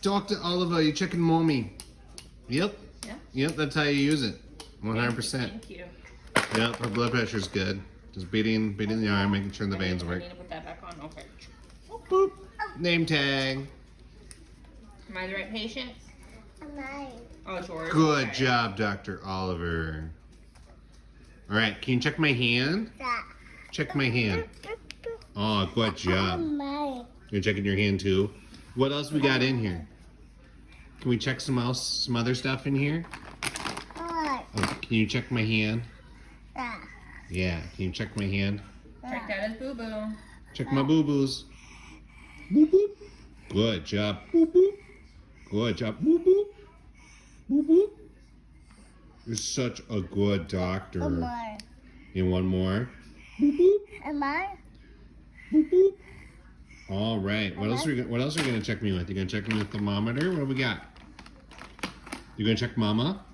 Dr. Oliver, you're checking mommy. Yep. Yeah. Yep, that's how you use it. 100%. Thank you. Yep, her blood pressure's good. Just beating the arm, making sure the veins I work. need to put that back on. Okay. Boop. Name tag. Am I the right patient? Oh, it's yours. Good Okay. job, Dr. Oliver. All right, can you check my hand? Check my hand. Oh, good job. You're checking your hand too. What else we got in here? Can we check some other stuff in here? Oh, can you check my hand? Yeah, can you check my hand? Check that as boo-boo. Check my boo-boos. Boop boop. Good job. Boop boop. Good job. Boop boop. Boop boop. You're such a good doctor. You want one more? Boop boop. Boop boop. All right. What else are you gonna check me with? You gonna check me with the thermometer? What do we got? You gonna check Mama?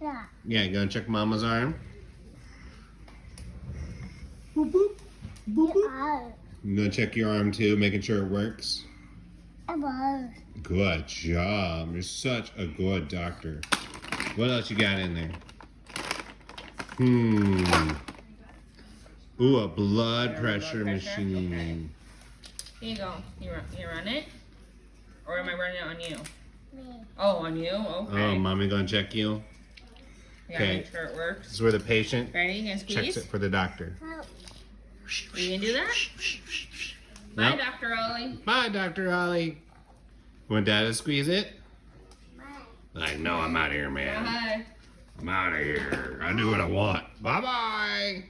Yeah, you gonna check Mama's arm? Boop boop. Boop boop. You gonna check your arm too, making sure it works? Good job. You're such a good doctor. What else you got in there? Ooh, a blood pressure machine. Okay. Here you go. You run it? Or am I running it on you? Oh, on you? Okay. Oh, Mommy gonna check you? Yeah, Okay. make sure it works. This is where the patient Ready? You gonna checks squeeze? it for the doctor. You gonna do that? Bye, Nope. Dr. Ollie. Bye, Dr. Ollie. Want Dad to squeeze it? I know I'm out of here, man. Bye. I'm out of here. I do what I want. Bye-bye.